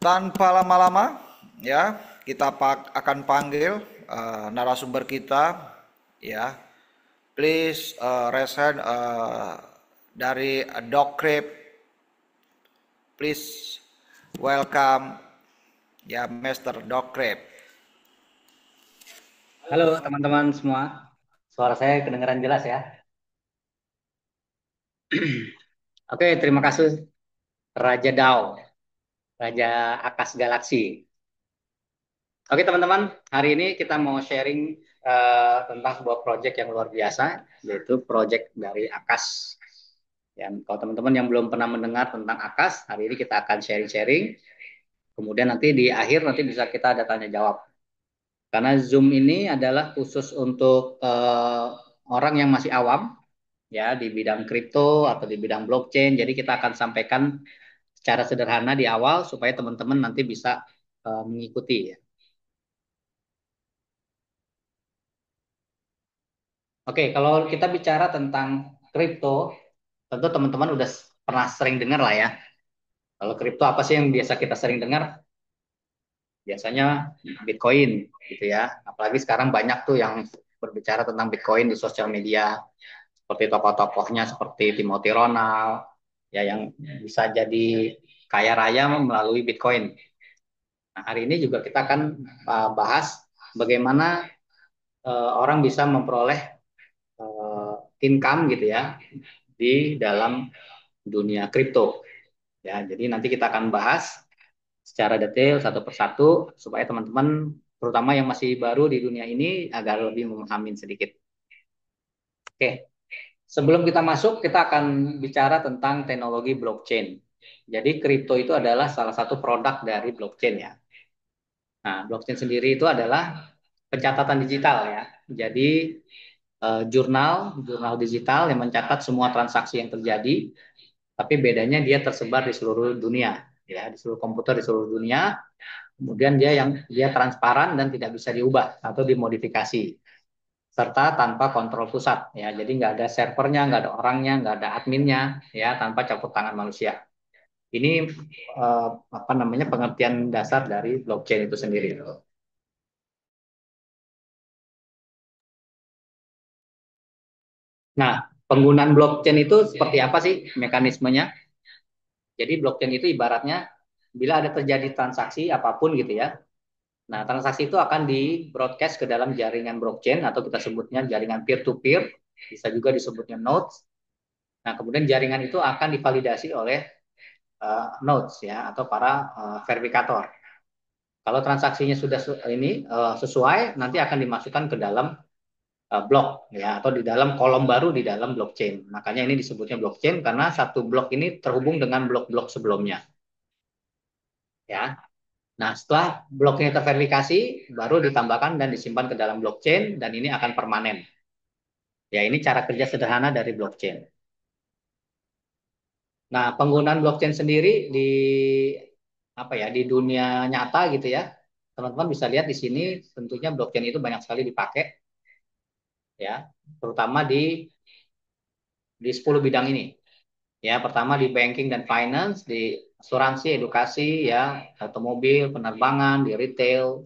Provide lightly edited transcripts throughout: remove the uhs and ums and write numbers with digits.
Tanpa lama-lama, ya, kita akan panggil narasumber kita, ya. Please raise hand dari Dockrip. Please welcome, ya, Mr. Dockrip. Halo teman-teman semua, suara saya kedengaran jelas ya. Oke, terima kasih Raja Dao, Raja Akas Galaksi. Oke teman-teman, hari ini kita mau sharing tentang sebuah proyek yang luar biasa, yaitu proyek dari Akas. Yang kalau teman-teman yang belum pernah mendengar tentang Akas, hari ini kita akan sharing-sharing. Kemudian nanti di akhir nanti bisa kita ada tanya jawab. Karena Zoom ini adalah khusus untuk orang yang masih awam ya di bidang kripto atau di bidang blockchain. Jadi kita akan sampaikan secara sederhana di awal supaya teman-teman nanti bisa mengikuti ya. Oke, kalau kita bicara tentang kripto, tentu teman-teman udah pernah sering dengar lah ya. Kalau kripto apa sih yang biasa kita sering dengar? Biasanya Bitcoin gitu ya. Apalagi sekarang banyak tuh yang berbicara tentang Bitcoin di sosial media, seperti tokoh-tokohnya seperti Timothy Ronald ya yang bisa jadi kaya raya melalui Bitcoin. Nah, hari ini juga kita akan bahas bagaimana orang bisa memperoleh uh, income gitu ya di dalam dunia kripto. Ya, jadi nanti kita akan bahas secara detail satu persatu supaya teman-teman terutama yang masih baru di dunia ini agar lebih memahami sedikit. Oke, sebelum kita masuk kita akan bicara tentang teknologi blockchain. Jadi kripto itu adalah salah satu produk dari blockchain ya. Nah, blockchain sendiri itu adalah pencatatan digital ya. Jadi jurnal digital yang mencatat semua transaksi yang terjadi, tapi bedanya dia tersebar di seluruh dunia, ya, di seluruh komputer di seluruh dunia. Kemudian dia transparan dan tidak bisa diubah atau dimodifikasi, serta tanpa kontrol pusat, ya. Jadi nggak ada servernya, nggak ada orangnya, nggak ada adminnya, ya, tanpa campur tangan manusia. Ini eh, apa namanya pengertian dasar dari blockchain itu sendiri. Nah, penggunaan blockchain itu seperti apa sih mekanismenya? Jadi blockchain itu ibaratnya bila ada terjadi transaksi apapun gitu ya. Nah, transaksi itu akan di broadcast ke dalam jaringan blockchain atau kita sebutnya jaringan peer to peer, bisa juga disebutnya nodes. Nah, kemudian jaringan itu akan divalidasi oleh nodes ya atau para verifikator. Kalau transaksinya sudah sesuai, nanti akan dimasukkan ke dalam blok ya atau di dalam kolom baru di dalam blockchain. Makanya ini disebutnya blockchain karena satu blok ini terhubung dengan blok-blok sebelumnya ya. Nah, setelah bloknya terverifikasi, baru ditambahkan dan disimpan ke dalam blockchain dan ini akan permanen. Ya, ini cara kerja sederhana dari blockchain. Nah, penggunaan blockchain sendiri di apa ya, di dunia nyata gitu ya. Teman-teman bisa lihat di sini tentunya blockchain itu banyak sekali dipakai ya, terutama di 10 bidang ini. Ya, pertama di banking dan finance, di asuransi, edukasi ya, otomobil, penerbangan, di retail,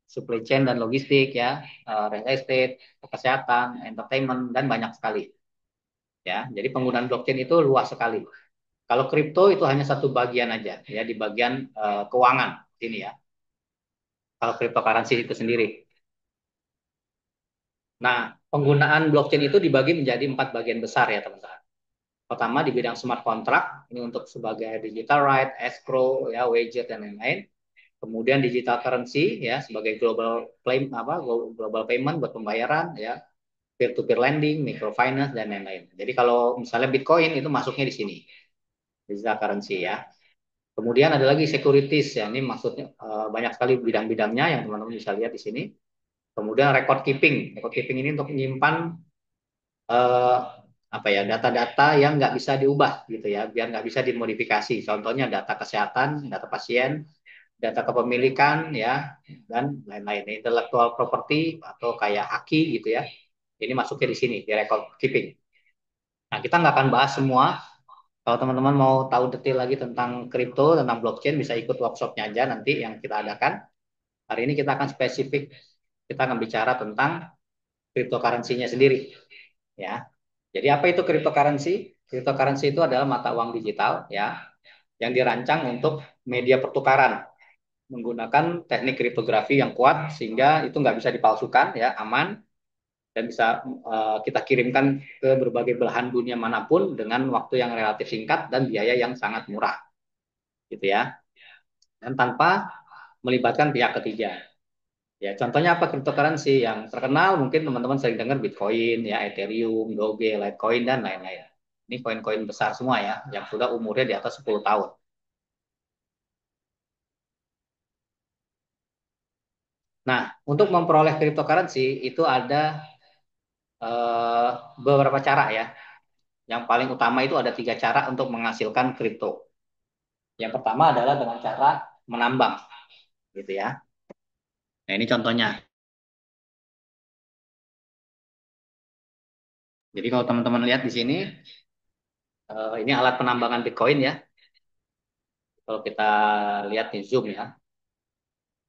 supply chain dan logistik ya, real estate, kesehatan, entertainment dan banyak sekali ya. Jadi penggunaan blockchain itu luas sekali. Kalau kripto itu hanya satu bagian aja ya di bagian keuangan ini ya. Kalau cryptocurrency itu sendiri. Nah, penggunaan blockchain itu dibagi menjadi 4 bagian besar ya teman-teman. Pertama di bidang smart contract, ini untuk sebagai digital right, escrow, ya, wager dan lain-lain. Kemudian digital currency ya sebagai global payment buat pembayaran ya, peer to peer lending, microfinance dan lain-lain. Jadi kalau misalnya Bitcoin itu masuknya di sini, digital currency ya. Kemudian ada lagi securities ya, ini maksudnya banyak sekali bidang-bidangnya yang teman-teman bisa lihat di sini. Kemudian record keeping ini untuk menyimpan eh, apa ya data-data yang nggak bisa diubah gitu ya, biar nggak bisa dimodifikasi. Contohnya data kesehatan, data pasien, data kepemilikan ya, dan lain-lain. Intellectual property atau kayak haki gitu ya. Ini masuknya di sini di record keeping. Nah, kita nggak akan bahas semua Kalau teman-teman mau tahu detail lagi tentang kripto, tentang blockchain, bisa ikut workshopnya aja nanti yang kita adakan. Hari ini kita akan spesifik, kita akan bicara tentang cryptocurrency-nya sendiri, ya. Jadi apa itu cryptocurrency? Cryptocurrency itu adalah mata uang digital, ya, yang dirancang untuk media pertukaran menggunakan teknik kriptografi yang kuat sehingga itu nggak bisa dipalsukan, ya, aman, dan bisa kita kirimkan ke berbagai belahan dunia manapun dengan waktu yang relatif singkat dan biaya yang sangat murah, gitu ya, dan tanpa melibatkan pihak ketiga. Ya, contohnya apa cryptocurrency yang terkenal mungkin teman-teman sering dengar Bitcoin, ya, Ethereum, Doge, Litecoin dan lain-lain. Ini koin-koin besar semua ya, yang sudah umurnya di atas 10 tahun. Nah, untuk memperoleh cryptocurrency itu ada eh, beberapa cara ya. Yang paling utama itu ada 3 cara untuk menghasilkan kripto. Yang pertama adalah dengan cara menambang, gitu ya. Nah, ini contohnya. Jadi kalau teman-teman lihat di sini, ini alat penambangan Bitcoin ya. Kalau kita lihat di zoom ya.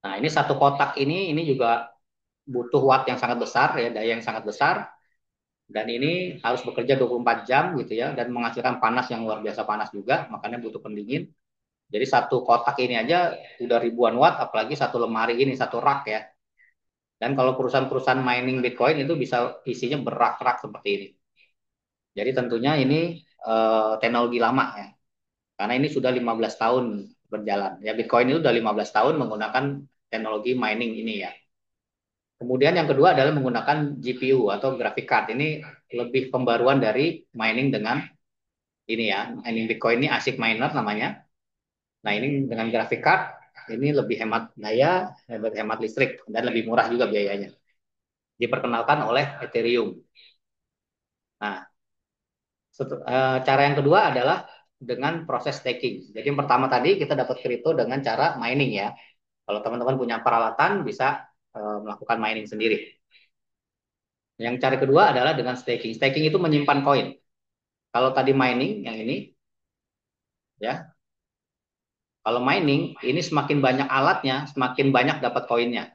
Nah, ini satu kotak ini juga butuh watt yang sangat besar ya, daya yang sangat besar, dan ini harus bekerja 24 jam gitu ya, dan menghasilkan panas yang luar biasa panas juga, makanya butuh pendingin. Jadi satu kotak ini aja udah ribuan watt, apalagi satu lemari ini, satu rak ya. Dan kalau perusahaan-perusahaan mining Bitcoin itu bisa isinya berak-rak seperti ini. Jadi tentunya ini teknologi lama ya, karena ini sudah 15 tahun berjalan. Ya, Bitcoin itu sudah 15 tahun menggunakan teknologi mining ini ya. Kemudian yang kedua adalah menggunakan GPU atau graphic card. Ini lebih pembaruan dari mining dengan ini ya, mining Bitcoin ini ASIC miner namanya. Nah, ini dengan graphic card ini lebih hemat daya, lebih hemat listrik dan lebih murah juga biayanya. Diperkenalkan oleh Ethereum. Nah, cara yang kedua adalah dengan proses staking. Jadi yang pertama tadi kita dapat kripto dengan cara mining ya. Kalau teman-teman punya peralatan bisa melakukan mining sendiri. Yang cara kedua adalah dengan staking. Staking itu menyimpan koin. Kalau tadi mining yang ini ya, kalau mining ini semakin banyak alatnya, semakin banyak dapat koinnya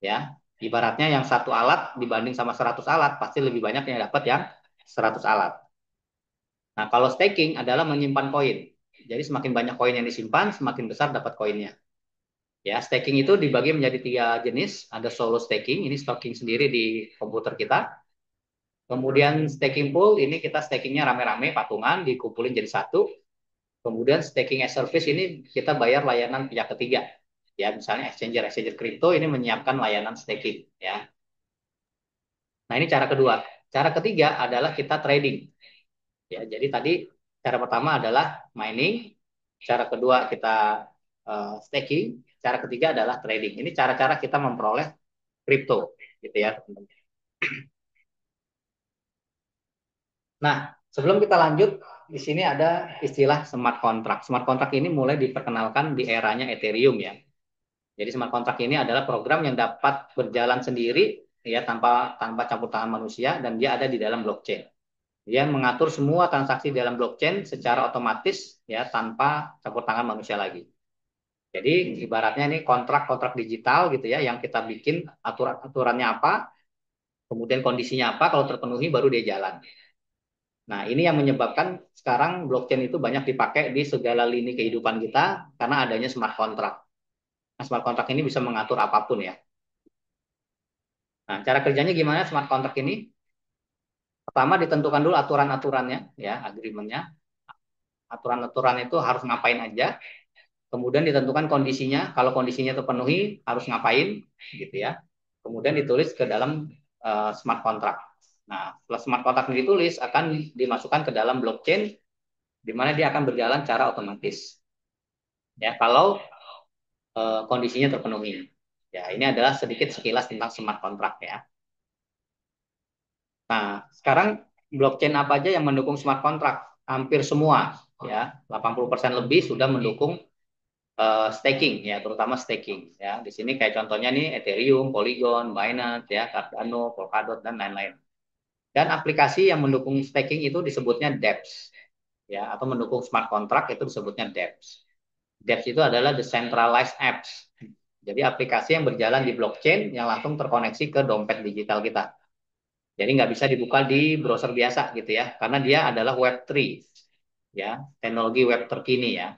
ya. Ibaratnya yang satu alat dibanding sama 100 alat pasti lebih banyak yang dapat yang 100 alat. Nah, kalau staking adalah menyimpan koin. Jadi semakin banyak koin yang disimpan, semakin besar dapat koinnya. Ya, staking itu dibagi menjadi 3 jenis. Ada solo staking, ini staking sendiri di komputer kita. Kemudian staking pool, ini kita stakingnya rame-rame, patungan, dikumpulin jadi satu. Kemudian staking as service ini kita bayar layanan pihak ketiga. Ya, misalnya exchanger crypto ini menyiapkan layanan staking. Ya. Nah, ini cara kedua. Cara ketiga adalah kita trading. Ya, jadi tadi cara pertama adalah mining, cara kedua kita staking, cara ketiga adalah trading. Ini cara-cara kita memperoleh kripto, gitu ya, teman-teman. Nah, sebelum kita lanjut, di sini ada istilah smart contract. Smart contract ini mulai diperkenalkan di eranya Ethereum ya. Jadi smart contract ini adalah program yang dapat berjalan sendiri ya tanpa tanpa campur tangan manusia dan dia ada di dalam blockchain. Dia mengatur semua transaksi dalam blockchain secara otomatis ya tanpa campur tangan manusia lagi. Jadi ibaratnya ini kontrak-kontrak digital gitu ya yang kita bikin aturan-aturannya apa, kemudian kondisinya apa, kalau terpenuhi baru dia jalan. Nah, ini yang menyebabkan sekarang blockchain itu banyak dipakai di segala lini kehidupan kita karena adanya smart contract. Nah, smart contract ini bisa mengatur apapun ya. Nah, cara kerjanya gimana smart contract ini? Pertama ditentukan dulu aturan-aturannya ya, agreementnya. Aturan-aturan itu harus ngapain aja. Kemudian ditentukan kondisinya, kalau kondisinya terpenuhi harus ngapain, gitu ya. Kemudian ditulis ke dalam smart contract. Nah, setelah smart contract ditulis, akan dimasukkan ke dalam blockchain, di mana dia akan berjalan secara otomatis. Ya, kalau kondisinya terpenuhi. Ya, ini adalah sedikit sekilas tentang smart contract ya. Nah, sekarang blockchain apa aja yang mendukung smart contract? Hampir semua, ya, 80% lebih sudah mendukung staking ya, terutama staking ya. Di sini kayak contohnya nih Ethereum, Polygon, Binance ya, Cardano, Polkadot dan lain-lain. Dan aplikasi yang mendukung staking itu disebutnya dApps. ya atau mendukung smart contract itu disebutnya dApps. dApps itu adalah decentralized apps. Jadi aplikasi yang berjalan di blockchain yang langsung terkoneksi ke dompet digital kita. Jadi nggak bisa dibuka di browser biasa gitu ya, karena dia adalah Web3, ya, teknologi web terkini ya.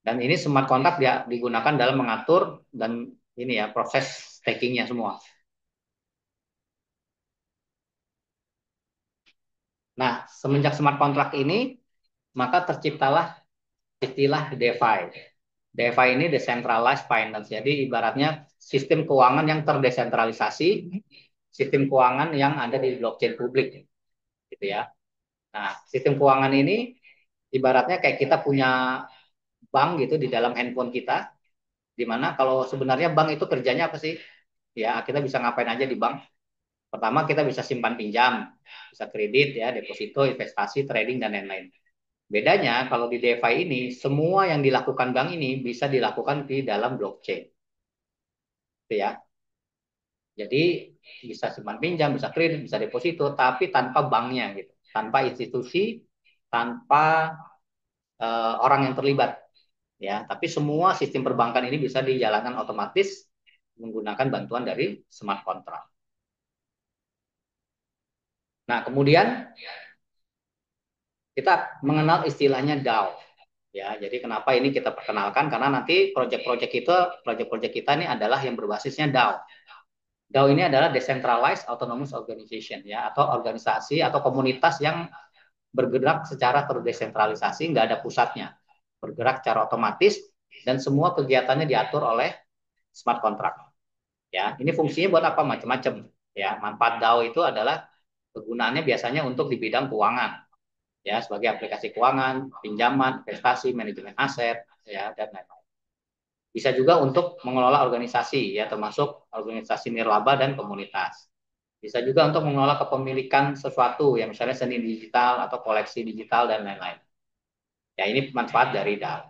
Dan ini smart contract dia digunakan dalam mengatur dan ini ya proses stakingnya semua. Nah, semenjak smart contract ini, maka terciptalah istilah DeFi. DeFi ini decentralized finance. Jadi ibaratnya sistem keuangan yang terdesentralisasi, sistem keuangan yang ada di blockchain publik, gitu ya. Nah, sistem keuangan ini ibaratnya kayak kita punya bank gitu di dalam handphone kita, di mana kalau sebenarnya bank itu kerjanya apa sih? Ya, kita bisa ngapain aja di bank. Pertama, kita bisa simpan pinjam, bisa kredit ya, deposito, investasi, trading dan lain-lain. Bedanya kalau di DeFi ini, semua yang dilakukan bank ini bisa dilakukan di dalam blockchain. Gitu ya. Jadi bisa simpan pinjam, bisa kredit, bisa deposito, tapi tanpa banknya gitu, tanpa institusi, tanpa orang yang terlibat. Ya, tapi semua sistem perbankan ini bisa dijalankan otomatis menggunakan bantuan dari smart contract. Nah, kemudian kita mengenal istilahnya DAO. Ya, jadi kenapa ini kita perkenalkan? Karena nanti proyek-proyek kita ini adalah yang berbasisnya DAO. DAO ini adalah Decentralized Autonomous Organization ya, atau organisasi atau komunitas yang bergerak secara terdesentralisasi, nggak ada pusatnya, bergerak secara otomatis dan semua kegiatannya diatur oleh smart contract. Ya, ini fungsinya buat apa? Macam-macam. Ya, manfaat DAO itu adalah kegunaannya biasanya untuk di bidang keuangan, ya sebagai aplikasi keuangan, pinjaman, investasi, manajemen aset, ya dan lain-lain. Bisa juga untuk mengelola organisasi, ya termasuk organisasi nirlaba dan komunitas. Bisa juga untuk mengelola kepemilikan sesuatu, ya misalnya seni digital atau koleksi digital dan lain-lain. Ya ini manfaat dari DAO.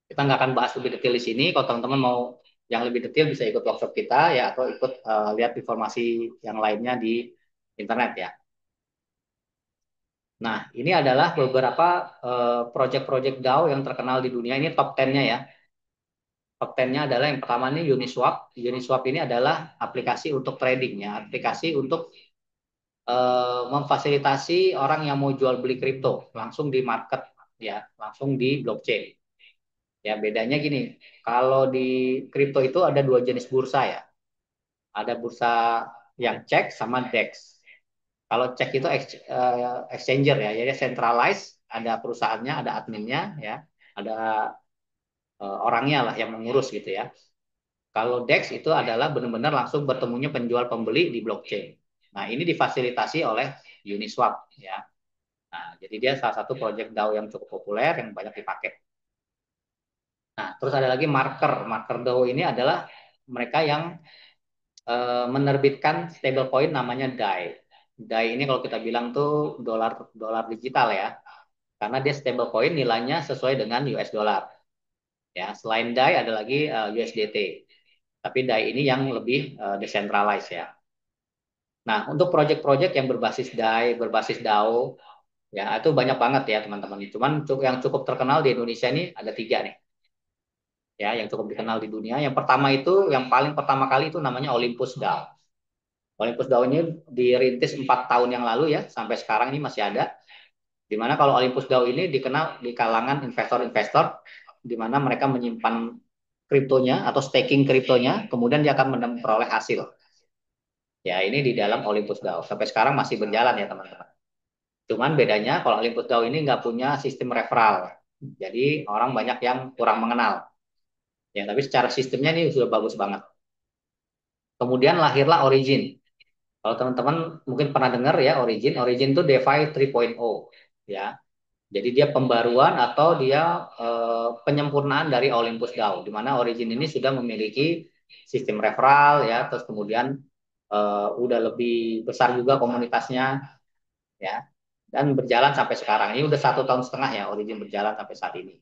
Kita nggak akan bahas lebih detail di sini. Kalau teman-teman mau yang lebih detail bisa ikut workshop kita ya atau ikut lihat informasi yang lainnya di internet ya. Nah, ini adalah beberapa project-project DAO yang terkenal di dunia. Ini top 10-nya ya. Top 10-nya adalah yang pertama ini Uniswap. Uniswap ini adalah aplikasi untuk trading ya, aplikasi untuk memfasilitasi orang yang mau jual beli kripto langsung di market ya, langsung di blockchain. Ya, bedanya gini, kalau di kripto itu ada dua jenis bursa ya. Ada bursa yang cek sama DEX. Kalau cek itu exchanger ya, jadi centralized, ada perusahaannya, ada adminnya ya, ada orangnya lah yang mengurus gitu ya. Kalau DEX itu adalah benar-benar langsung bertemunya penjual pembeli di blockchain. Nah, ini difasilitasi oleh Uniswap ya. Nah, jadi dia salah satu project DAO yang cukup populer yang banyak dipakai. Nah, terus ada lagi marker. Marker DAO ini adalah mereka yang menerbitkan stablecoin namanya DAI. DAI ini kalau kita bilang tuh dolar dolar digital ya. Karena dia stablecoin nilainya sesuai dengan US dollar. Ya, selain DAI ada lagi USDT. Tapi DAI ini yang lebih decentralized ya. Nah, untuk project-project yang berbasis DAI, berbasis DAO, ya itu banyak banget ya teman-teman. Cuman yang cukup terkenal di Indonesia ini ada tiga nih, ya yang cukup dikenal di dunia. Yang pertama itu, yang paling pertama kali itu namanya Olympus DAO. Olympus DAO ini dirintis 4 tahun yang lalu ya, sampai sekarang ini masih ada. Dimana kalau Olympus DAO ini dikenal di kalangan investor-investor, di mana mereka menyimpan kriptonya atau staking kriptonya, kemudian dia akan memperoleh hasil. Ya ini di dalam Olympus DAO. Sampai sekarang masih berjalan ya teman-teman. Cuman bedanya kalau Olympus DAO ini nggak punya sistem referral. Jadi orang banyak yang kurang mengenal. Ya, tapi secara sistemnya ini sudah bagus banget. Kemudian lahirlah Origin. Kalau teman-teman mungkin pernah dengar ya Origin. Origin itu DeFi 3.0 ya. Jadi dia pembaruan atau dia penyempurnaan dari Olympus DAO. Di mana Origin ini sudah memiliki sistem referral ya, terus kemudian udah lebih besar juga komunitasnya ya, dan berjalan sampai sekarang. Ini udah 1 tahun setengah ya Origin berjalan sampai saat ini.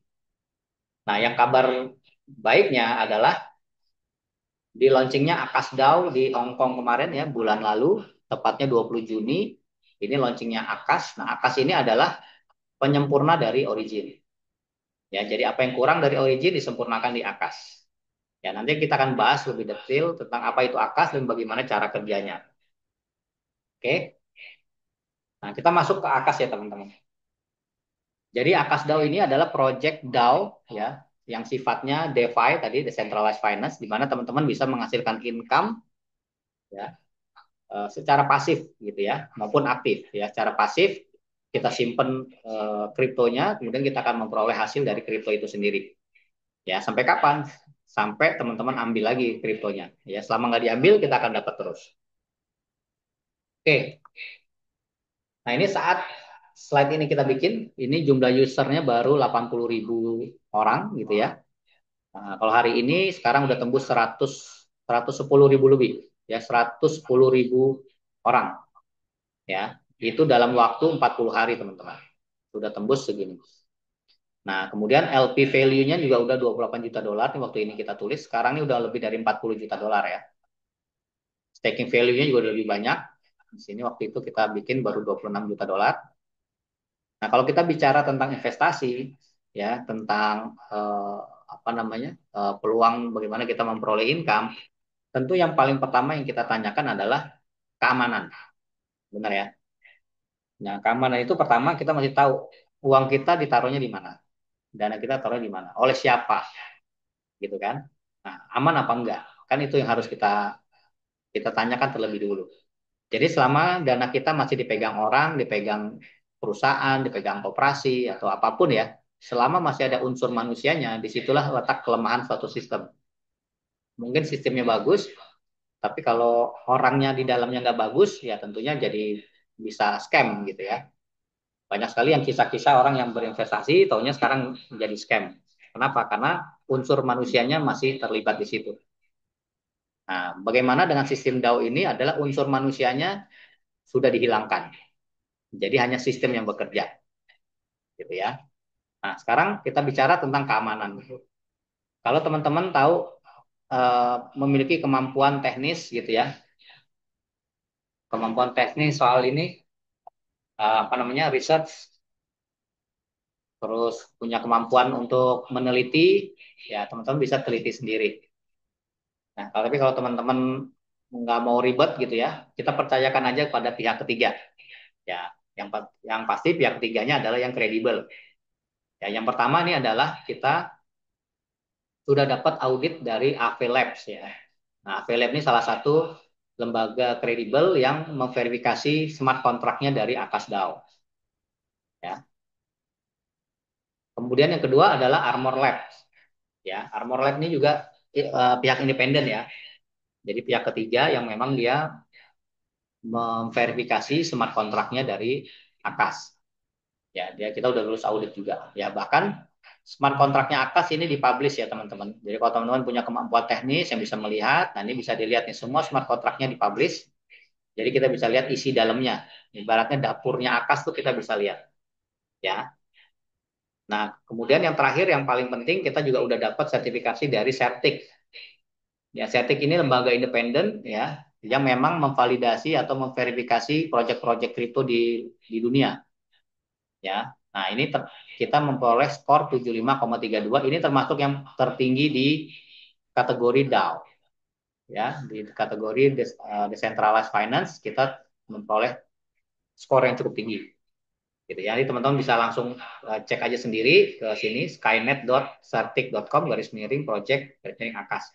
Nah, yang kabar baiknya adalah di launchingnya Akas DAO di Hong Kong kemarin ya bulan lalu, tepatnya 20 Juni. Ini launchingnya Akas. Nah, Akas ini adalah penyempurna dari Origin. Ya, jadi apa yang kurang dari Origin disempurnakan di Akas. Ya, nanti kita akan bahas lebih detail tentang apa itu Akas dan bagaimana cara kerjanya. Oke. Nah, kita masuk ke Akas ya, teman-teman. Jadi Akas DAO ini adalah project DAO ya yang sifatnya DeFi tadi decentralized finance di mana teman-teman bisa menghasilkan income ya secara pasif gitu ya maupun aktif ya. Secara pasif kita simpen kriptonya kemudian kita akan memperoleh hasil dari kripto itu sendiri. Ya, sampai kapan? Sampai teman-teman ambil lagi kriptonya. Ya, selama nggak diambil kita akan dapat terus. Oke. Nah, ini saat slide ini kita bikin, ini jumlah usernya baru 80.000 orang gitu ya. Nah, kalau hari ini sekarang udah tembus 110.000 lebih ya 110.000 orang ya. Itu dalam waktu 40 hari teman-teman. Sudah tembus segini. Nah, kemudian LP value-nya juga udah 28 juta dolar nih waktu ini kita tulis. Sekarang ini udah lebih dari 40 juta dolar ya. Staking value-nya juga udah lebih banyak. Di sini waktu itu kita bikin baru 26 juta dolar. Nah, kalau kita bicara tentang investasi, ya tentang apa namanya peluang bagaimana kita memperoleh income, tentu yang paling pertama yang kita tanyakan adalah keamanan, benar ya? Nah, keamanan itu pertama kita masih tahu uang kita ditaruhnya di mana, dana kita taruhnya di mana, oleh siapa, gitu kan? Nah, aman apa enggak? Kan itu yang harus kita kita tanyakan terlebih dulu. Jadi selama dana kita masih dipegang orang, dipegang perusahaan, dipegang koperasi atau apapun ya, selama masih ada unsur manusianya, disitulah letak kelemahan suatu sistem. Mungkin sistemnya bagus, tapi kalau orangnya di dalamnya nggak bagus, ya tentunya jadi bisa scam gitu ya. Banyak sekali yang kisah-kisah orang yang berinvestasi, taunya sekarang menjadi scam. Kenapa? Karena unsur manusianya masih terlibat di situ. Nah, bagaimana dengan sistem DAO ini adalah unsur manusianya sudah dihilangkan. Jadi hanya sistem yang bekerja, gitu ya. Nah, sekarang kita bicara tentang keamanan. Kalau teman-teman tahu memiliki kemampuan teknis, gitu ya, kemampuan teknis soal ini, apa namanya, research, terus punya kemampuan untuk meneliti, ya teman-teman bisa teliti sendiri. Nah, tapi kalau teman-teman nggak mau ribet, gitu ya, kita percayakan aja pada pihak ketiga. Ya, yang pasti pihak ketiganya adalah yang kredibel. Ya, yang pertama ini adalah kita sudah dapat audit dari AV Labs ya. Nah, AV Labs ini salah satu lembaga kredibel yang memverifikasi smart kontraknya dari Akas DAO. Ya. Kemudian yang kedua adalah Armor Labs. Ya, Armor Labs ini juga pihak independen ya. Jadi pihak ketiga yang memang dia memverifikasi smart kontraknya dari Akas. Ya, kita udah lulus audit juga. Ya, bahkan smart kontraknya Akas ini dipublish ya teman-teman. Jadi kalau teman-teman punya kemampuan teknis yang bisa melihat, nah ini bisa dilihat nih semua smart kontraknya dipublish. Jadi kita bisa lihat isi dalamnya. Ibaratnya dapurnya Akas tuh kita bisa lihat. Ya. Nah, kemudian yang terakhir yang paling penting kita juga udah dapat sertifikasi dari Certik. Ya, Certik ini lembaga independen ya yang memang memvalidasi atau memverifikasi proyek-proyek kripto di dunia. Ya. Nah, ini kita memperoleh skor 75,32. Ini termasuk yang tertinggi di kategori DAO. Ya, di kategori decentralized finance kita memperoleh skor yang cukup tinggi. Gitu ya. Jadi teman-teman bisa langsung cek aja sendiri ke sini skynet.certik.com garis miring project garis miring Akas.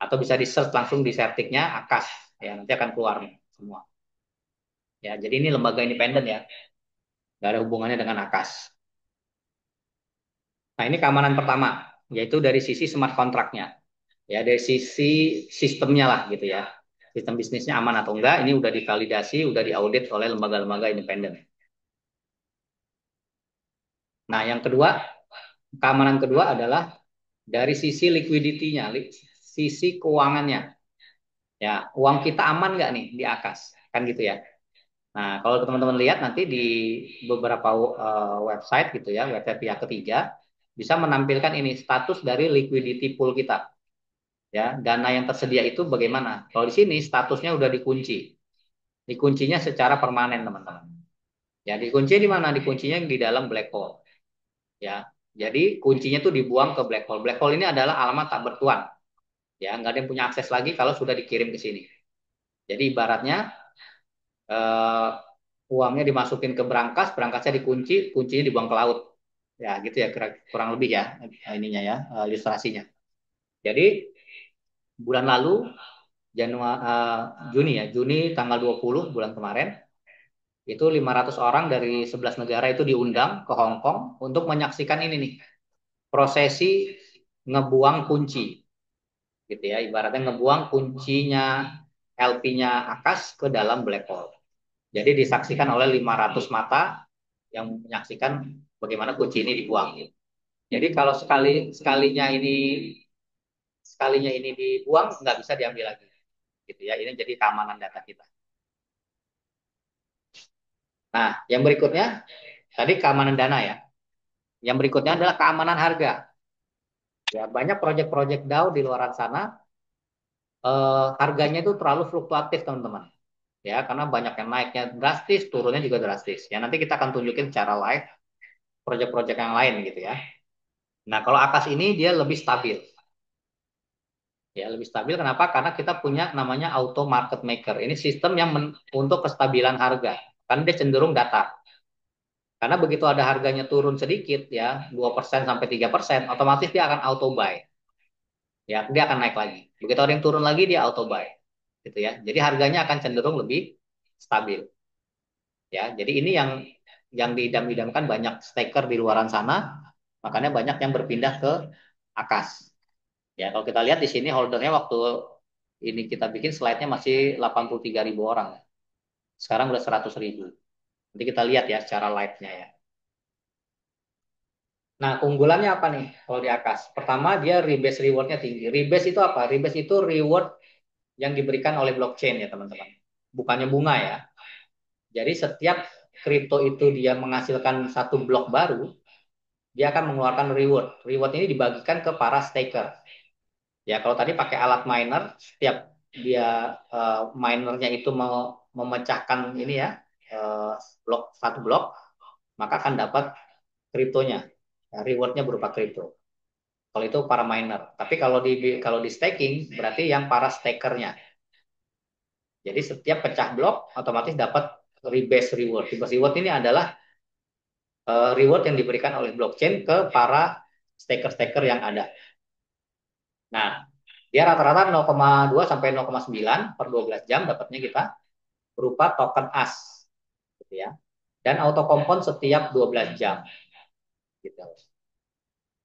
Atau bisa di search langsung di Certiknya Akas. Ya, nanti akan keluar nih semua. Ya, jadi ini lembaga independen ya. Nggak ada hubungannya dengan Akas. Nah, ini keamanan pertama, yaitu dari sisi smart kontraknya. Ya, dari sisi sistemnya lah gitu ya. Sistem bisnisnya aman atau enggak, ini udah divalidasi, udah diaudit oleh lembaga-lembaga independen. Nah, yang kedua, keamanan kedua adalah dari sisi liquidity-nya, sisi keuangannya. Ya, uang kita aman nggak nih di Akas? Kan gitu ya. Nah, kalau teman-teman lihat nanti di beberapa website gitu ya, website pihak ketiga, bisa menampilkan ini status dari liquidity pool kita. Ya, dana yang tersedia itu bagaimana? Kalau di sini statusnya udah dikunci. Dikuncinya secara permanen, teman-teman. Ya, dikunci di mana? Dikuncinya di dalam black hole. Ya, jadi kuncinya tuh dibuang ke black hole. Black hole ini adalah alamat tak bertuan. Ya, nggak ada yang punya akses lagi kalau sudah dikirim ke sini. Jadi ibaratnya eh, uangnya dimasukin ke berangkas, berangkasnya dikunci, kuncinya dibuang ke laut. Ya, gitu ya kurang lebih ya ininya ya ilustrasinya. Jadi bulan lalu Januari Juni ya, Juni tanggal 20 bulan kemarin itu 500 orang dari 11 negara itu diundang ke Hong Kong untuk menyaksikan ini nih, prosesi ngebuang kunci gitu ya. Ibaratnya ngebuang kuncinya LP-nya Akas ke dalam black hole. Jadi disaksikan oleh 500 mata yang menyaksikan bagaimana kunci ini dibuang. Jadi kalau sekalinya ini dibuang nggak bisa diambil lagi gitu ya. Ini jadi keamanan data kita. Nah, yang berikutnya tadi keamanan dana ya. Yang berikutnya adalah keamanan harga. Ya, banyak proyek-proyek DAO di luar sana harganya itu terlalu fluktuatif, teman-teman. Ya, karena banyak yang naiknya drastis, turunnya juga drastis. Ya, nanti kita akan tunjukin secara live proyek-proyek yang lain gitu ya. Nah, kalau Akas ini dia lebih stabil. Ya, lebih stabil kenapa? Karena kita punya namanya auto market maker. Ini sistem yang untuk kestabilan harga. Karena dia cenderung datar. Karena begitu ada harganya turun sedikit ya, 2% sampai 3%, otomatis dia akan auto buy. Ya, dia akan naik lagi. Begitu ada yang turun lagi dia auto buy. Gitu ya. Jadi harganya akan cenderung lebih stabil. Ya, jadi ini yang diidam-idamkan banyak staker di luaran sana, makanya banyak yang berpindah ke Akas. Ya, kalau kita lihat di sini holdernya waktu ini kita bikin slide-nya masih 83.000 orang. Sekarang udah 100.000. Nanti kita lihat ya secara live-nya ya. Nah, keunggulannya apa nih kalau di Akas? Pertama, dia rebase reward-nya tinggi. Rebase itu apa? Rebase itu reward yang diberikan oleh blockchain ya, teman-teman. Bukannya bunga ya. Jadi setiap kripto itu dia menghasilkan satu blok baru, dia akan mengeluarkan reward. Reward ini dibagikan ke para staker. Ya, kalau tadi pakai alat miner, setiap dia minernya itu memecahkan ini ya, uh, blok satu blok, maka akan dapat kriptonya. Ya, rewardnya berupa kripto. Kalau itu para miner. Tapi kalau di staking berarti yang para stakernya. Jadi setiap pecah blok otomatis dapat rebase reward. Rebase reward ini adalah reward yang diberikan oleh blockchain ke para staker-staker yang ada. Nah, dia rata-rata 0,2 sampai 0,9 per 12 jam dapatnya kita berupa token AS gitu ya. Dan auto compone setiap 12 jam gitu.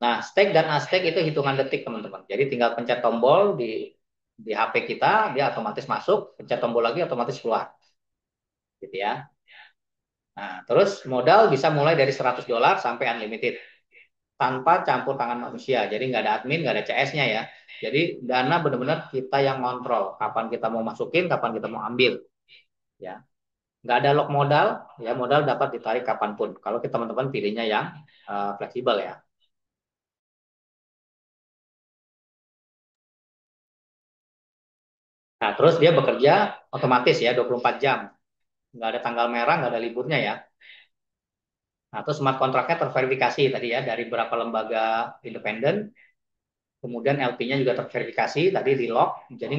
Nah, stake dan unstake itu hitungan detik, teman-teman. Jadi tinggal pencet tombol di HP kita, dia otomatis masuk, pencet tombol lagi otomatis keluar. Gitu ya. Nah, terus modal bisa mulai dari $100 sampai unlimited tanpa campur tangan manusia. Jadi nggak ada admin, nggak ada CS-nya ya. Jadi dana benar-benar kita yang kontrol. Kapan kita mau masukin, kapan kita mau ambil. Ya, nggak ada lock modal. Ya, modal dapat ditarik kapanpun. Kalau kita teman-teman pilihnya yang fleksibel ya. Nah, terus dia bekerja otomatis ya 24 jam. Nggak ada tanggal merah, nggak ada liburnya ya. Nah, terus smart kontraknya terverifikasi tadi ya dari beberapa lembaga independen. Kemudian LP-nya juga terverifikasi tadi di lock, jadi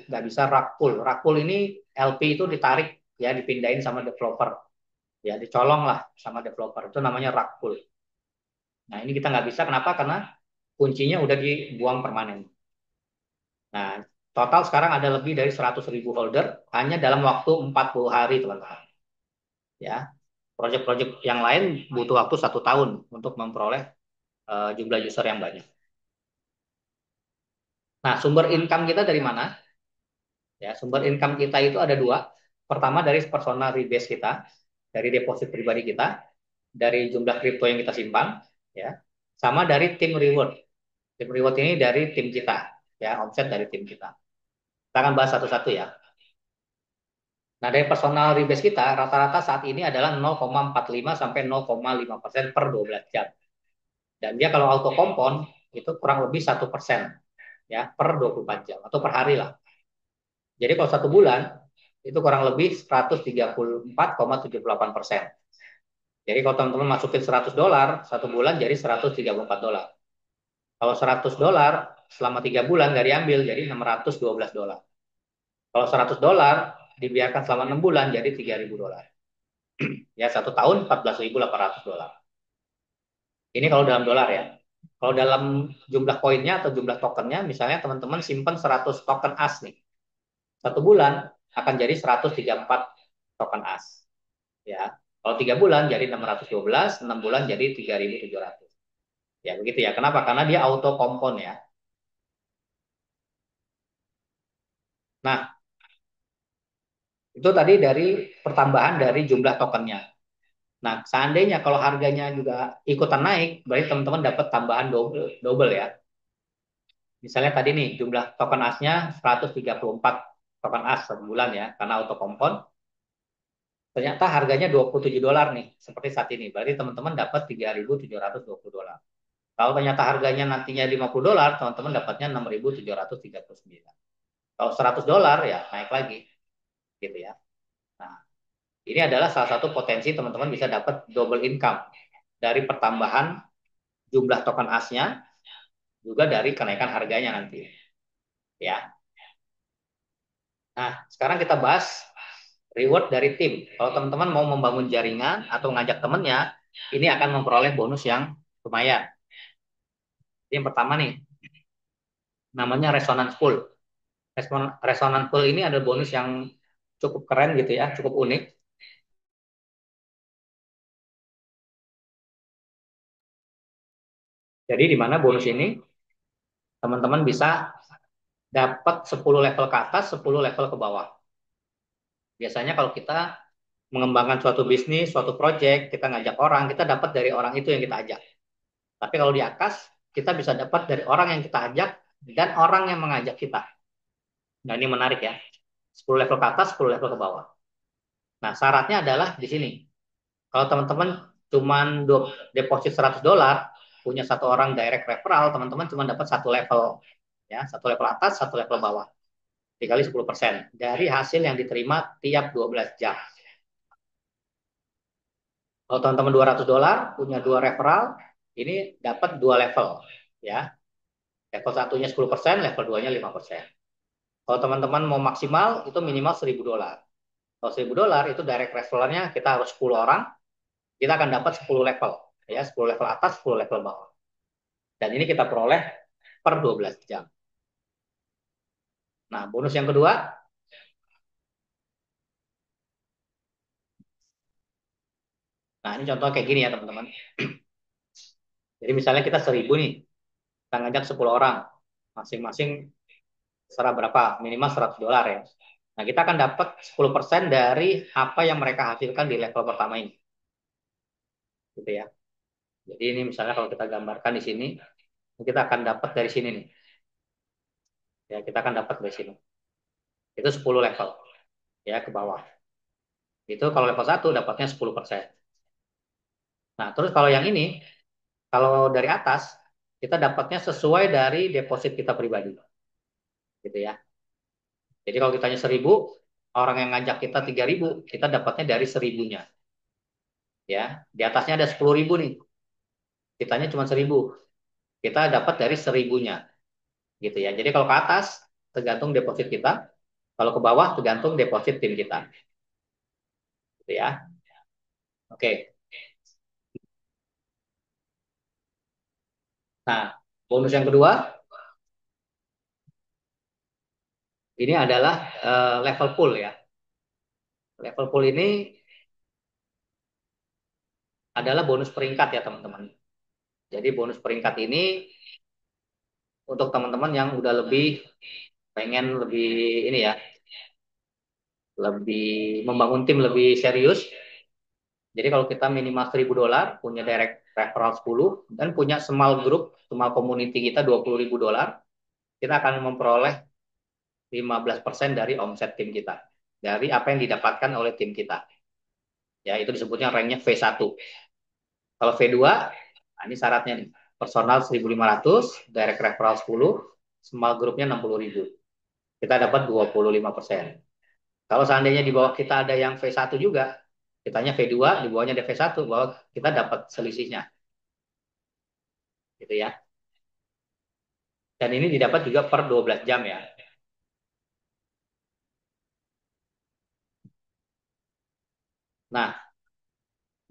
nggak bisa rug pull. Rug pull ini LP itu ditarik ya dipindahin sama developer ya dicolong lah sama developer itu namanya rug pull. Nah ini kita nggak bisa kenapa? Karena kuncinya udah dibuang permanen. Nah total sekarang ada lebih dari 100.000 holder hanya dalam waktu 40 hari teman-teman. Ya proyek-proyek yang lain butuh waktu 1 tahun untuk memperoleh jumlah user yang banyak. Nah sumber income kita dari mana? Ya, sumber income kita itu ada dua. Pertama dari personal rebase kita, dari deposit pribadi kita, dari jumlah kripto yang kita simpan, ya, sama dari tim reward. Tim reward ini dari tim kita, ya, omset dari tim kita. Kita akan bahas satu-satu ya. Nah, dari personal rebase kita, rata-rata saat ini adalah 0,45 sampai 0,5% per 12 jam. Dan dia kalau auto kompon, itu kurang lebih 1% ya, per 24 jam, atau per hari lah. Jadi kalau 1 bulan, itu kurang lebih 134,78%. Jadi kalau teman-teman masukin $100 satu bulan jadi $134. Kalau $100 selama 3 bulan nggak diambil jadi $612. Kalau $100 dibiarkan selama 6 bulan jadi $3.000. Ya, satu tahun $14.800. Ini kalau dalam dolar ya. Kalau dalam jumlah koinnya atau jumlah tokennya, misalnya teman-teman simpan 100 token as nih. Satu bulan akan jadi 134 token as. Ya, kalau 3 bulan jadi 612, 6 bulan jadi 3.700. Ya, begitu ya. Kenapa? Karena dia auto kompon ya. Nah, itu tadi dari pertambahan dari jumlah tokennya. Nah, seandainya kalau harganya juga ikutan naik, berarti teman-teman dapat tambahan double, double ya. Misalnya tadi nih, jumlah token asnya 134 token as sebulan ya, karena auto kompon. Ternyata harganya $27 nih, seperti saat ini. Berarti teman-teman dapat $3.720. Kalau ternyata harganya nantinya $50, teman-teman dapatnya $6.739. Kalau $100 ya naik lagi, gitu ya. Nah, ini adalah salah satu potensi teman-teman bisa dapat double income dari pertambahan jumlah token asnya, juga dari kenaikan harganya nanti, ya. Nah, sekarang kita bahas reward dari tim. Kalau teman-teman mau membangun jaringan atau ngajak temennya, ini akan memperoleh bonus yang lumayan. Yang pertama nih, namanya resonance pool. Resonance pool ini ada bonus yang cukup keren gitu ya, cukup unik. Jadi di mana bonus ini teman-teman bisa dapat 10 level ke atas, 10 level ke bawah. Biasanya kalau kita mengembangkan suatu bisnis, suatu project, kita ngajak orang, kita dapat dari orang itu yang kita ajak. Tapi kalau di atas, kita bisa dapat dari orang yang kita ajak dan orang yang mengajak kita. Nah, ini menarik ya. 10 level ke atas, 10 level ke bawah. Nah, syaratnya adalah di sini. Kalau teman-teman cuma deposit $100, punya satu orang direct referral, teman-teman cuma dapat satu level. Ya, satu level atas, satu level bawah. Dikali 10% dari hasil yang diterima tiap 12 jam. Kalau teman-teman $200 punya dua referral, ini dapat dua level. Ya, level satunya 10%, level 2-nya 5%. Kalau teman-teman mau maksimal, itu minimal $1.000. Kalau $1.000 itu direct referralnya kita harus 10 orang, kita akan dapat 10 level. Ya, 10 level atas, 10 level bawah. Dan ini kita peroleh per 12 jam. Nah, bonus yang kedua, nah ini contoh kayak gini ya teman-teman. Jadi misalnya kita 1.000 nih, kita ngajak 10 orang, masing-masing serah berapa, minimal $100 ya. Nah, kita akan dapat 10% dari apa yang mereka hasilkan di level pertama ini. Gitu ya. Jadi ini misalnya kalau kita gambarkan di sini, kita akan dapat dari sini nih. Ya, kita akan dapat dari sini. Itu 10 level ya ke bawah. Itu kalau level 1 dapatnya 10%. Nah, terus kalau yang ini, kalau dari atas, kita dapatnya sesuai dari deposit kita pribadi. Gitu ya. Jadi kalau kitanya 1.000, orang yang ngajak kita 3.000, kita dapatnya dari 1.000-nya. Ya, di atasnya ada 10.000 nih. Kitanya cuma 1.000. Kita dapat dari 1.000-nya. Gitu ya. Jadi kalau ke atas, tergantung deposit kita. Kalau ke bawah, tergantung deposit tim kita. Gitu ya. Oke. Nah, bonus yang kedua, ini adalah level pool ya. Level pool ini adalah bonus peringkat ya teman-teman. Jadi bonus peringkat ini untuk teman-teman yang udah lebih pengen lebih ini ya, lebih membangun tim lebih serius. Jadi kalau kita minimal $1.000, punya direct referral 10 dan punya small group, small community kita $20.000, kita akan memperoleh 15% dari omset tim kita. Dari apa yang didapatkan oleh tim kita. Ya, itu disebutnya ranknya V1. Kalau V2, nah ini syaratnya nih. Personal 1.500, direct referral 10, small groupnya 60.000. Kita dapat 25%. Kalau seandainya di bawah kita ada yang V1 juga, kitanya V2, di bawahnya ada V1, bahwa kita dapat selisihnya, gitu ya. Dan ini didapat juga per 12 jam ya. Nah,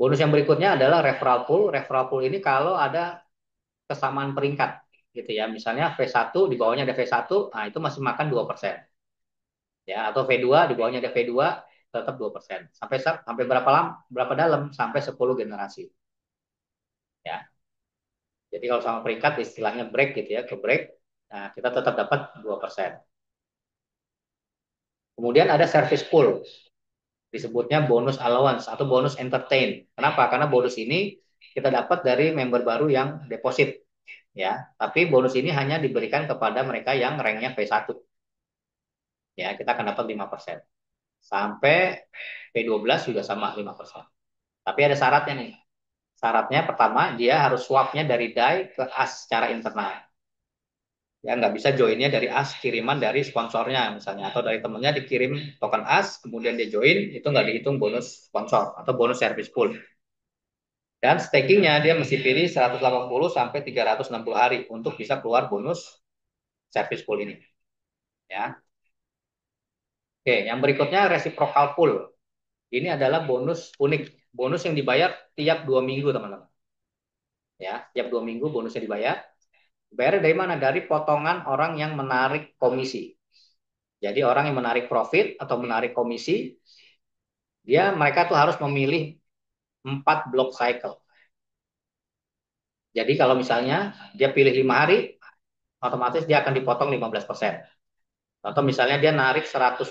bonus yang berikutnya adalah referral pool. Referral pool ini kalau ada kesamaan peringkat, gitu ya. Misalnya V1, di bawahnya ada V1, nah itu masih makan 2%. Ya, atau V2, di bawahnya ada V2, tetap 2%. Sampai berapa lama, berapa dalam? Sampai 10 generasi. Ya. Jadi kalau sama peringkat istilahnya break gitu ya, ke break, nah kita tetap dapat 2%. Kemudian ada service pool, disebutnya bonus allowance atau bonus entertain. Kenapa? Karena bonus ini kita dapat dari member baru yang deposit, ya. Tapi bonus ini hanya diberikan kepada mereka yang ranknya V1. Ya, kita akan dapat 5%. Sampai V12 juga sama 5%. Tapi ada syaratnya nih. Syaratnya pertama, dia harus swapnya dari DAI ke AS secara internal. Ya, nggak bisa joinnya dari AS kiriman dari sponsornya misalnya, atau dari temennya dikirim token AS, kemudian dia join, itu nggak dihitung bonus sponsor atau bonus service pool. Dan stakingnya dia mesti pilih 180 sampai 360 hari untuk bisa keluar bonus service pool ini. Ya. Oke, yang berikutnya reciprocal pool. Ini adalah bonus unik, bonus yang dibayar tiap 2 minggu teman-teman. Ya, tiap 2 minggu bonusnya dibayar. Bayar dari mana? Dari potongan orang yang menarik komisi. Jadi orang yang menarik profit atau menarik komisi, mereka tuh harus memilih 4 block cycle. Jadi kalau misalnya dia pilih 5 hari, otomatis dia akan dipotong 15%. Atau misalnya dia narik $100,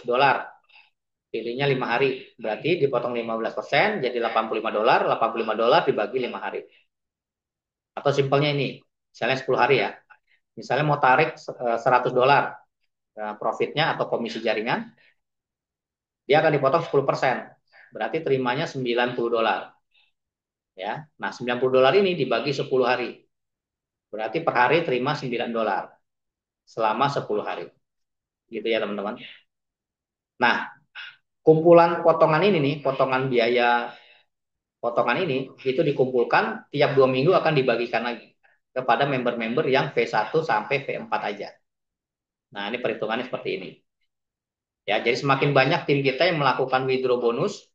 pilihnya 5 hari, berarti dipotong 15%, jadi $85, $85 dibagi 5 hari. Atau simpelnya ini, misalnya 10 hari ya. Misalnya mau tarik $100, profitnya atau komisi jaringan, dia akan dipotong 10%. Berarti terimanya $90. Ya. Nah, $90 ini dibagi 10 hari. Berarti per hari terima $9 selama 10 hari. Gitu ya, teman-teman. Nah, kumpulan potongan ini nih, potongan ini itu dikumpulkan tiap 2 minggu akan dibagikan lagi kepada member-member yang V1 sampai V4 aja. Nah, ini perhitungannya seperti ini. Ya, jadi semakin banyak tim kita yang melakukan withdraw bonus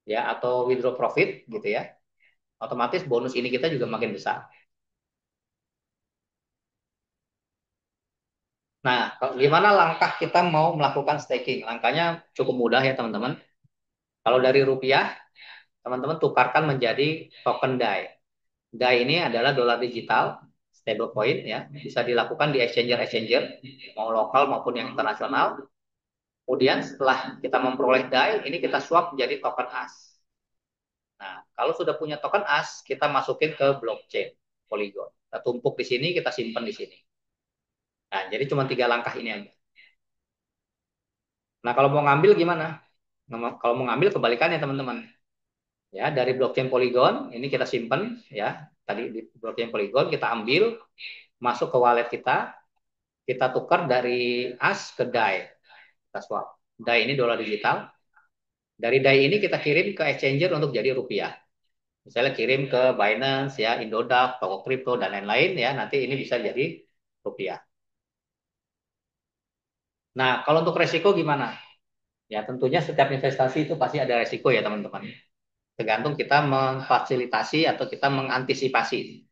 ya atau withdraw profit gitu ya, otomatis bonus ini kita juga makin besar. Nah, gimana langkah kita mau melakukan staking? Langkahnya cukup mudah ya teman-teman. Kalau dari rupiah, teman-teman tukarkan menjadi token DAI. DAI ini adalah dolar digital, stablecoin ya, bisa dilakukan di exchanger-exchanger, mau lokal maupun yang internasional. Kemudian setelah kita memperoleh DAI, ini kita swap menjadi token AS. Nah, kalau sudah punya token AS, kita masukin ke blockchain Polygon. Kita tumpuk di sini, kita simpan di sini. Nah, jadi cuma 3 langkah ini aja. Nah, kalau mau ngambil gimana? Kalau mau ngambil kebalikannya teman-teman. Ya, dari blockchain Polygon ini kita simpan ya. Tadi di blockchain Polygon kita ambil, masuk ke wallet kita tukar dari AS ke DAI. Kita swap. DAI ini dolar digital. Dari DAI ini kita kirim ke exchanger untuk jadi rupiah. Misalnya kirim ke Binance ya, Indodax, toko kripto dan lain-lain ya, nanti ini bisa jadi rupiah. Nah, kalau untuk resiko gimana? Ya, tentunya setiap investasi itu pasti ada resiko ya, teman-teman. Tergantung kita memfasilitasi atau kita mengantisipasi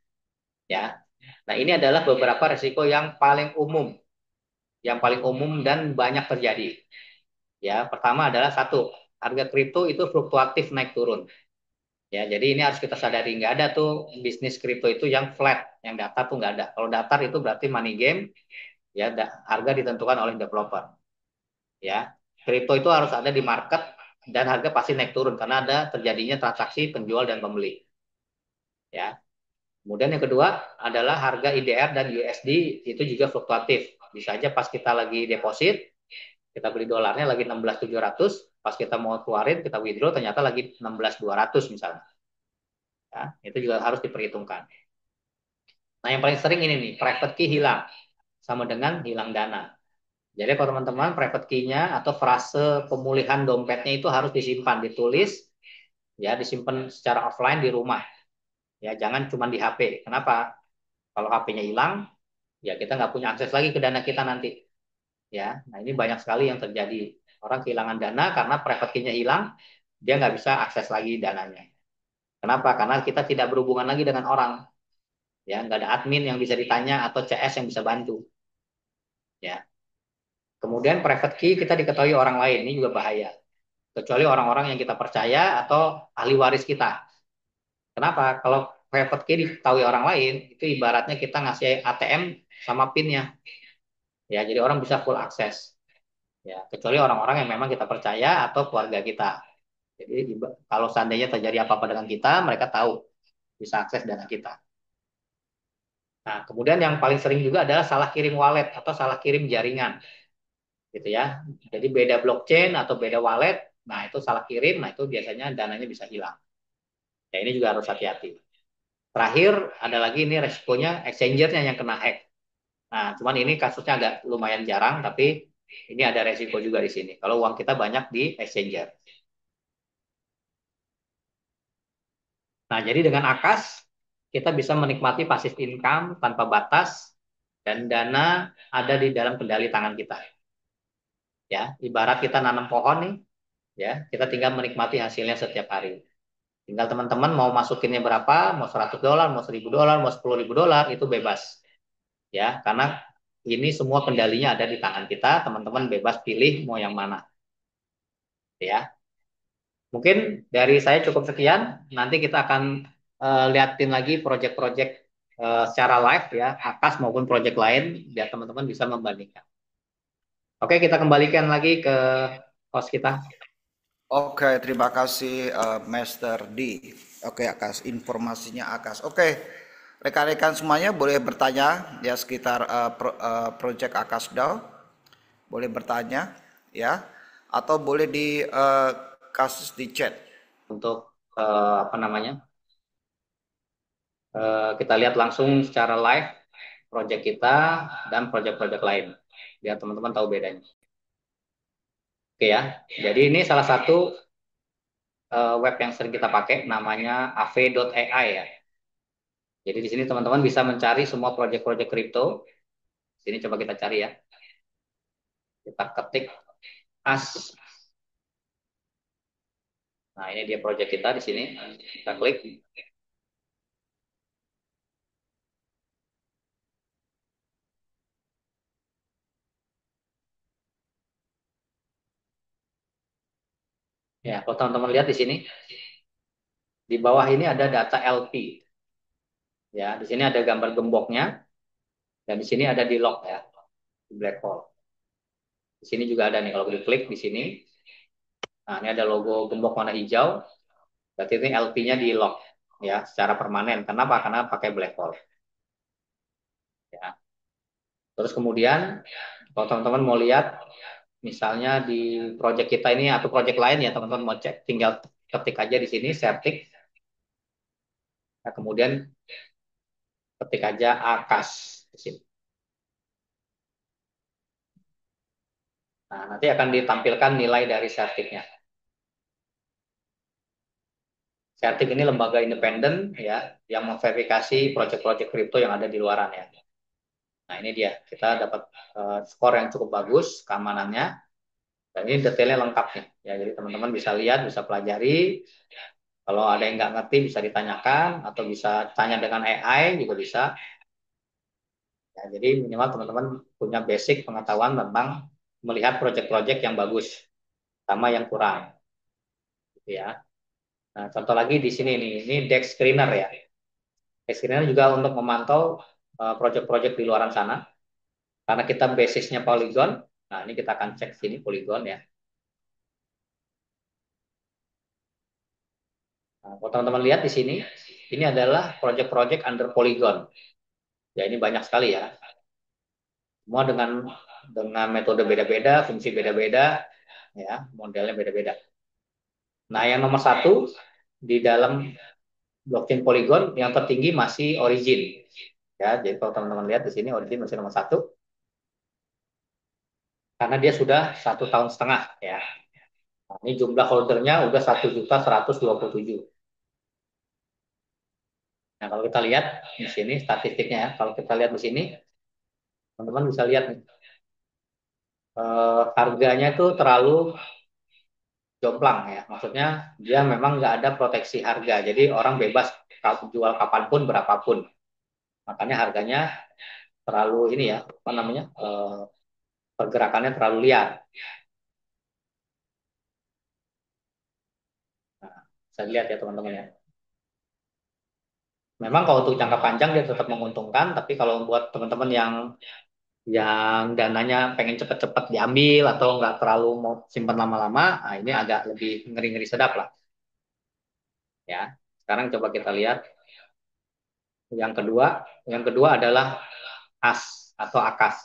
ya. Nah, ini adalah beberapa resiko yang paling umum dan banyak terjadi. Ya, pertama adalah satu, harga kripto itu fluktuatif naik turun. Ya, jadi ini harus kita sadari, nggak ada tuh bisnis kripto itu yang flat, yang datar tuh nggak ada. Kalau datar itu berarti money game, ya harga ditentukan oleh developer. Ya, kripto itu harus ada di market dan harga pasti naik turun karena ada terjadinya transaksi penjual dan pembeli. Ya, kemudian yang kedua adalah harga IDR dan USD itu juga fluktuatif. Bisa aja pas kita lagi deposit, kita beli dolarnya lagi 16.700, pas kita mau keluarin, kita withdraw ternyata lagi 16.200 misalnya. Ya, itu juga harus diperhitungkan. Nah, yang paling sering ini nih, private key hilang sama dengan hilang dana. Jadi kalau teman-teman private key-nya atau frase pemulihan dompetnya itu harus disimpan, ditulis ya disimpan secara offline di rumah. Ya, jangan cuma di HP. Kenapa? Kalau HP-nya hilang, ya kita nggak punya akses lagi ke dana kita nanti. Ya, nah ini banyak sekali yang terjadi. Orang kehilangan dana karena private key-nya hilang, dia nggak bisa akses lagi dananya. Kenapa? Karena kita tidak berhubungan lagi dengan orang. Ya, nggak ada admin yang bisa ditanya atau CS yang bisa bantu. Ya, kemudian private key kita diketahui orang lain, ini juga bahaya. Kecuali orang-orang yang kita percaya atau ahli waris kita. Kenapa? Kalau private key diketahui orang lain, itu ibaratnya kita ngasih ATM sama PIN-nya. Ya, jadi orang bisa full akses. Ya, kecuali orang-orang yang memang kita percaya atau keluarga kita. Jadi kalau seandainya terjadi apa-apa dengan kita, mereka tahu bisa akses dana kita. Nah, kemudian yang paling sering juga adalah salah kirim wallet atau salah kirim jaringan, gitu ya. Jadi beda blockchain atau beda wallet, nah itu salah kirim, nah itu biasanya dananya bisa hilang. Ya ini juga harus hati-hati. Terakhir ada lagi ini resikonya exchanger-nya yang kena hack. Nah, cuman ini kasusnya agak lumayan jarang, tapi ini ada resiko juga di sini. Kalau uang kita banyak di exchanger. Nah, jadi dengan Akas, kita bisa menikmati passive income tanpa batas dan dana ada di dalam kendali tangan kita. Ya, ibarat kita nanam pohon nih, ya, kita tinggal menikmati hasilnya setiap hari. Tinggal teman-teman mau masukinnya berapa, mau $100, mau $1.000, mau $10.000, itu bebas. Ya, karena ini semua kendalinya ada di tangan kita, teman-teman bebas pilih mau yang mana. Ya, mungkin dari saya cukup sekian. Nanti kita akan liatin lagi proyek-proyek secara live ya, Akas maupun proyek lain, biar teman-teman bisa membandingkan. Oke, kita kembalikan lagi ke host kita. Oke, terima kasih Master D. Oke, Akas, informasinya Akas. Oke, rekan-rekan semuanya boleh bertanya ya sekitar project Akas DAO. Boleh bertanya ya, atau boleh di kasus di chat. Untuk apa namanya, kita lihat langsung secara live proyek kita dan proyek-proyek lain, biar teman-teman tahu bedanya. Oke ya, jadi ini salah satu web yang sering kita pakai, namanya ave.ai ya. Jadi di sini teman-teman bisa mencari semua proyek-proyek kripto. Sini coba kita cari ya. Kita ketik as. Nah, ini dia proyek kita di sini. Kita klik. Ya, kalau teman-teman lihat di sini, di bawah ini ada data LP. Ya, di sini ada gambar gemboknya dan di sini ada di log ya, di black hole. Di sini juga ada nih kalau diklik di sini. Nah, ini ada logo gembok warna hijau. Berarti ini LP-nya di lock ya secara permanen. Kenapa? Karena pakai black hole. Ya. Terus kemudian kalau teman-teman mau lihat misalnya di project kita ini atau project lain ya teman-teman mau cek tinggal ketik aja di sini Certic. Nah, kemudian ketik aja Akas di sini. Nah, nanti akan ditampilkan nilai dari Certicnya. Certic ini lembaga independen ya yang memverifikasi proyek-proyek kripto yang ada di luaran ya. Nah, ini dia. Kita dapat skor yang cukup bagus keamanannya. Dan ini detailnya lengkap nih. Ya, jadi teman-teman bisa lihat, bisa pelajari. Kalau ada yang nggak ngerti bisa ditanyakan atau bisa tanya dengan AI juga bisa. Ya, jadi minimal teman-teman punya basic pengetahuan tentang melihat proyek-proyek yang bagus sama yang kurang, gitu ya. Nah, contoh lagi di sini nih, ini Dex Screener ya. Dex Screener juga untuk memantau proyek-proyek di luaran sana. Karena kita basisnya Polygon. Nah, ini kita akan cek sini Polygon ya. Nah, kalau teman-teman lihat di sini, ini adalah proyek-proyek under Polygon. Ya, ini banyak sekali ya. Semua dengan metode beda-beda, fungsi beda-beda, ya, modelnya beda-beda. Nah, yang nomor satu di dalam blockchain Polygon yang tertinggi masih Origin. Ya, jadi kalau teman-teman lihat di sini Origin masih nomor satu karena dia sudah 1,5 tahun ya. Nah, ini jumlah holdernya udah 1.127.000. Nah, kalau kita lihat di sini statistiknya ya, kalau kita lihat di sini, teman-teman bisa lihat nih, harganya itu terlalu jomplang ya. Maksudnya dia memang nggak ada proteksi harga. Jadi orang bebas jual kapanpun berapapun. Makanya harganya terlalu ini ya, apa namanya? Pergerakannya terlalu liar. Nah, bisa lihat ya teman-teman ya. Memang kalau untuk jangka panjang dia tetap menguntungkan, tapi kalau buat teman-teman yang dananya pengen cepet-cepet diambil atau nggak terlalu mau simpan lama-lama, nah ini agak lebih ngeri-ngeri sedap lah ya. Sekarang coba kita lihat yang kedua. Yang kedua adalah AS atau AKAS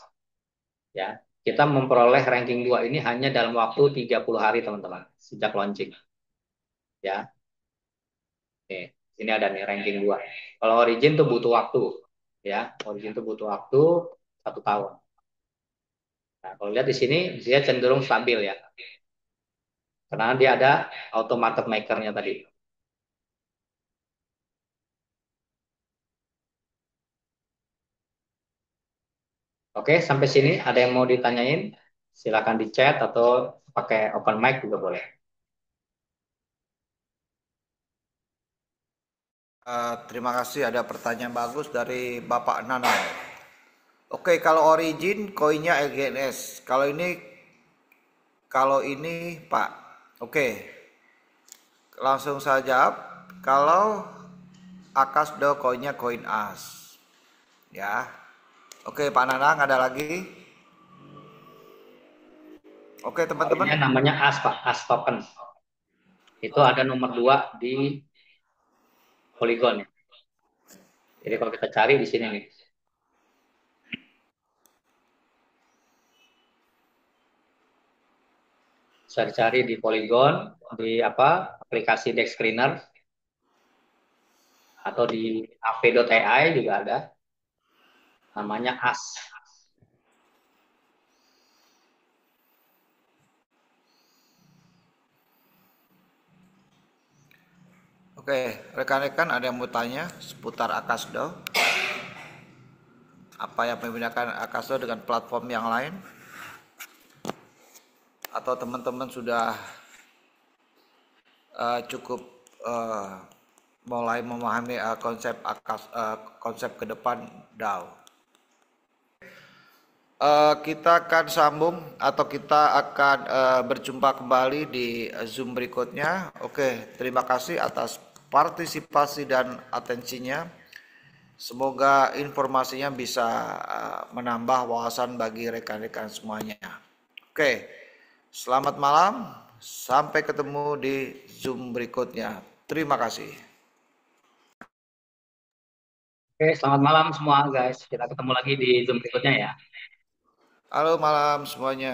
ya. Kita memperoleh ranking 2 ini hanya dalam waktu 30 hari teman-teman sejak launching ya. Oke, ini ada nih ranking 2. Kalau Origin tuh butuh waktu ya. Origin tuh butuh waktu 1 tahun. Nah, kalau lihat di sini dia cenderung stabil ya. Karena dia ada auto market maker-nya tadi. Oke, sampai sini ada yang mau ditanyain? Silakan di chat atau pakai open mic juga boleh. Terima kasih ada pertanyaan bagus dari Bapak Nanang. Oke, kalau origin koinnya LGNS. Kalau ini Pak. Oke, langsung saya jawab. Kalau Akasdo koinnya koin as. Ya. Oke, Pak Nanang ada lagi? Oke, teman-teman. Koinnya namanya AS, Pak, AS token. Itu ada nomor 2 di Polygon ya. Jadi kalau kita cari di sini nih, bisa dicari di Polygon, di apa aplikasi Dex Screener atau di av.ai juga ada, namanya AS. Oke, rekan-rekan ada yang mau tanya seputar Akasdo? Apa yang membedakan Akasdo dengan platform yang lain? Atau teman-teman sudah cukup mulai memahami konsep ke depan DAO? Kita akan sambung atau kita akan berjumpa kembali di Zoom berikutnya. Oke, terima kasih atas partisipasi dan atensinya. Semoga informasinya bisa menambah wawasan bagi rekan-rekan semuanya. Oke, selamat malam. Sampai ketemu di Zoom berikutnya. Terima kasih. Oke, selamat malam semua guys. Kita ketemu lagi di Zoom berikutnya ya. Halo malam semuanya.